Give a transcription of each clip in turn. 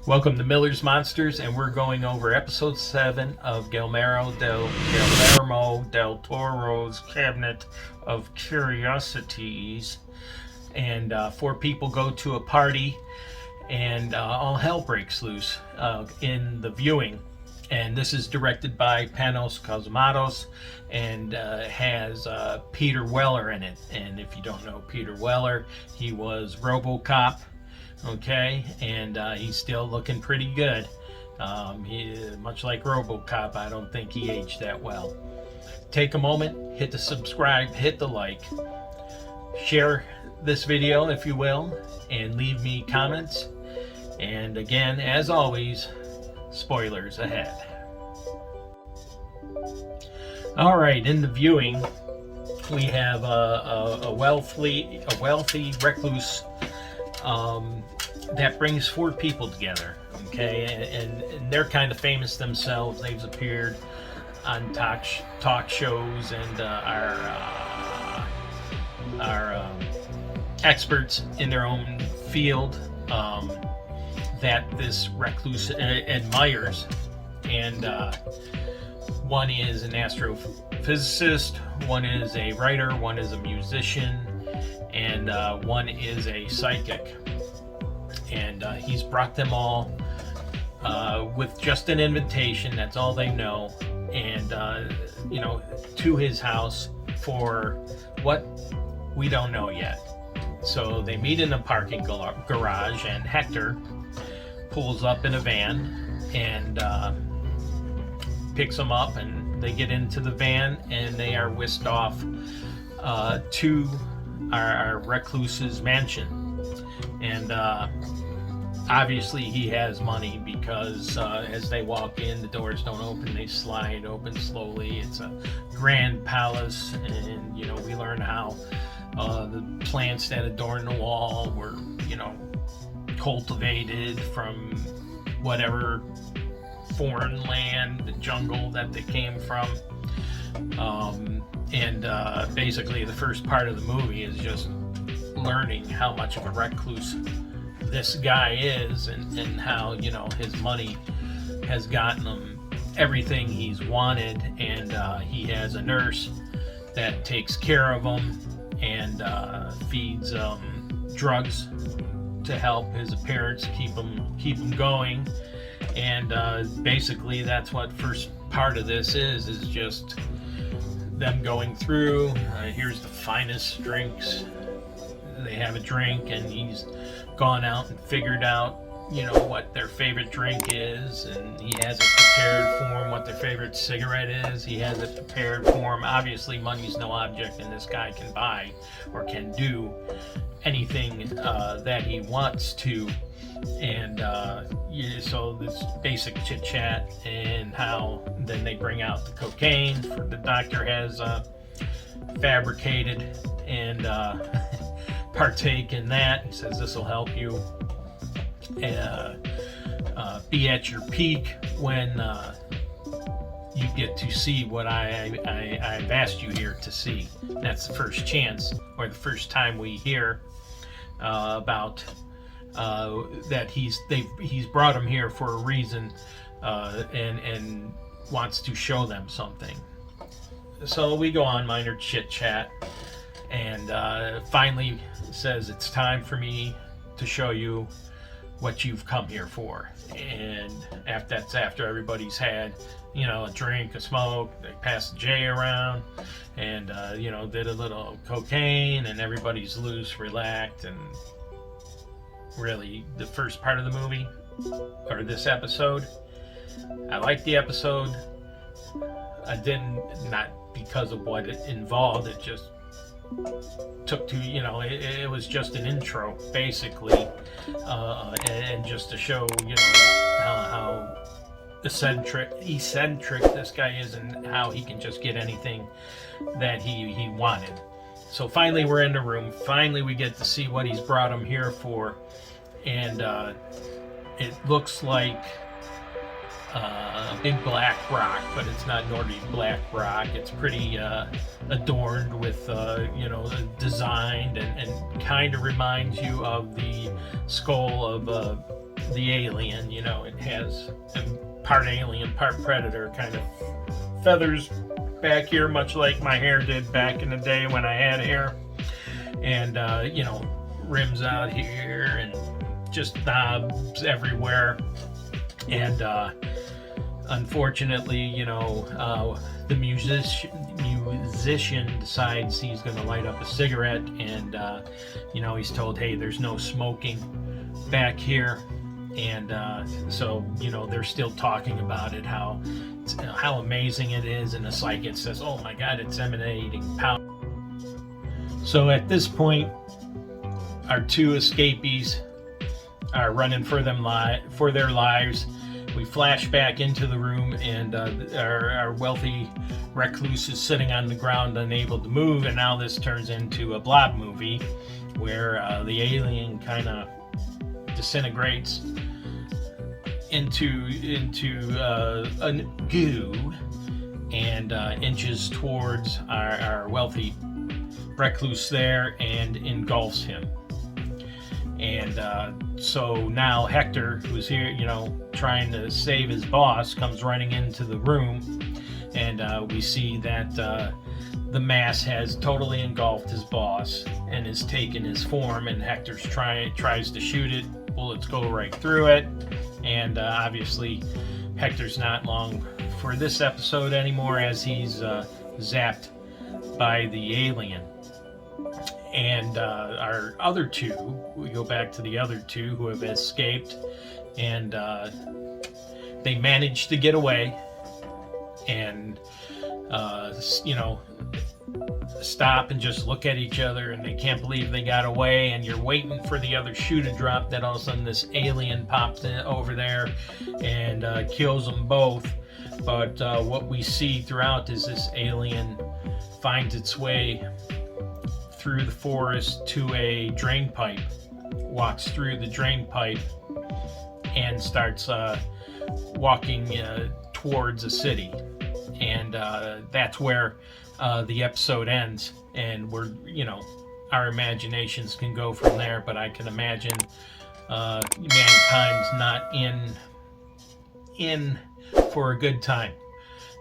Welcome to Miller's Monsters, and we're going over episode 7 of Guillermo del Toro's Cabinet of Curiosities. And 4 people go to a party, and all hell breaks loose in the viewing. And this is directed by Panos Cosmatos and has Peter Weller in it. And if you don't know Peter Weller, he was RoboCop. Okay, and he's still looking pretty good. Much like RoboCop, I don't think he aged that well. Take a moment, hit the subscribe, hit the like, share this video if you will, and leave me comments. And again, as always, spoilers ahead. All right, in the viewing, we have a wealthy recluse that brings 4 people together, okay, and they're kind of famous themselves. They've appeared on talk shows and are experts in their own field that this recluse admires. And one is an astrophysicist, one is a writer, one is a musician, and one is a psychic. And he's brought them all with just an invitation. That's all they know. And to his house for what we don't know yet. So they meet in a parking garage, and Hector pulls up in a van and picks them up, and they get into the van, and they are whisked off to our recluse's mansion. And obviously he has money, because as they walk in, the doors don't open, they slide open slowly. It's a grand palace, and we learn how the plants that adorn the wall were cultivated from whatever foreign land, the jungle that they came from. Basically the first part of the movie is just learning how much of a recluse this guy is, and how his money has gotten him everything he's wanted. And he has a nurse that takes care of him and feeds drugs to help his appearance, keep him going. And basically that's what first part of this is just them going through. Here's the finest drinks. They have a drink, and he's gone out and figured out what their favorite drink is, and he has it prepared for them. What their favorite cigarette is, he has it prepared for them. Obviously money's no object, and this guy can buy or can do anything that he wants to. And so this basic chit chat, and how then they bring out the cocaine the doctor has fabricated, and partake in that. He says this will help you be at your peak when you get to see what I've asked you here to see. And that's the first chance, or the first time we hear about that he's brought them here for a reason, and wants to show them something. So we go on minor chit chat, and finally says it's time for me to show you what you've come here for. And after everybody's had a drink, a smoke, they pass the J around, and did a little cocaine, and everybody's loose, relaxed. And really the first part of the movie, or this episode, I liked the episode. I didn't, not because of what it involved, it just took to it was just an intro basically, and just to show how eccentric this guy is, and how he can just get anything that he wanted. So finally we're in the room. Finally we get to see what he's brought him here for, and it looks like a big black rock, but it's not an ordinary black rock. It's pretty adorned with, designed, and kind of reminds you of the skull of the alien. You know, it has part alien, part predator kind of feathers back here, much like my hair did back in the day when I had hair. And, you know, rims out here and just knobs everywhere. And unfortunately, you know, the musician decides he's going to light up a cigarette, and you know, he's told, hey, there's no smoking back here. And so, you know, they're still talking about it, how amazing it is, and the psychic says, oh my god, it's emanating power. So at this point, our two escapees are running for their lives. We flash back into the room, and our wealthy recluse is sitting on the ground, unable to move. And now this turns into a Blob movie, where the alien kind of disintegrates into a goo and inches towards our wealthy recluse there and engulfs him. And so now Hector, who's here, you know, trying to save his boss, comes running into the room, and we see that the mass has totally engulfed his boss and has taken his form, and Hector's tries to shoot it. Bullets go right through it, and obviously Hector's not long for this episode anymore, as he's zapped by the alien. And our other two, we go back to the other two who have escaped, and they manage to get away and, you know, stop and just look at each other, and they can't believe they got away. And you're waiting for the other shoe to drop, that all of a sudden this alien pops in over there and kills them both. But what we see throughout is this alien finds its way through the forest to a drain pipe, walks through the drain pipe, and starts walking towards a city. And that's where the episode ends, and we're, you know, our imaginations can go from there. But I can imagine mankind's not in for a good time.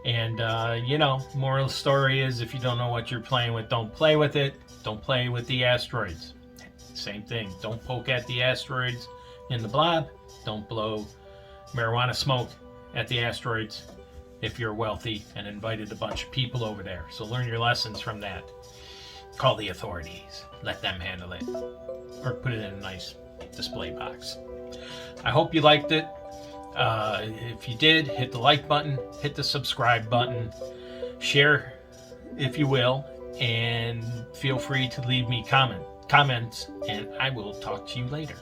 And you know, moral of the story is, if you don't know what you're playing with, don't play with it. Don't play with the asteroids. Same thing. Don't poke at the asteroids in the Blob. Don't blow marijuana smoke at the asteroids if you're wealthy and invited a bunch of people over there. So learn your lessons from that. Call the authorities. Let them handle it. Or put it in a nice display box. I hope you liked it. If you did, hit the like button, hit the subscribe button, share if you will, and feel free to leave me comments, and I will talk to you later.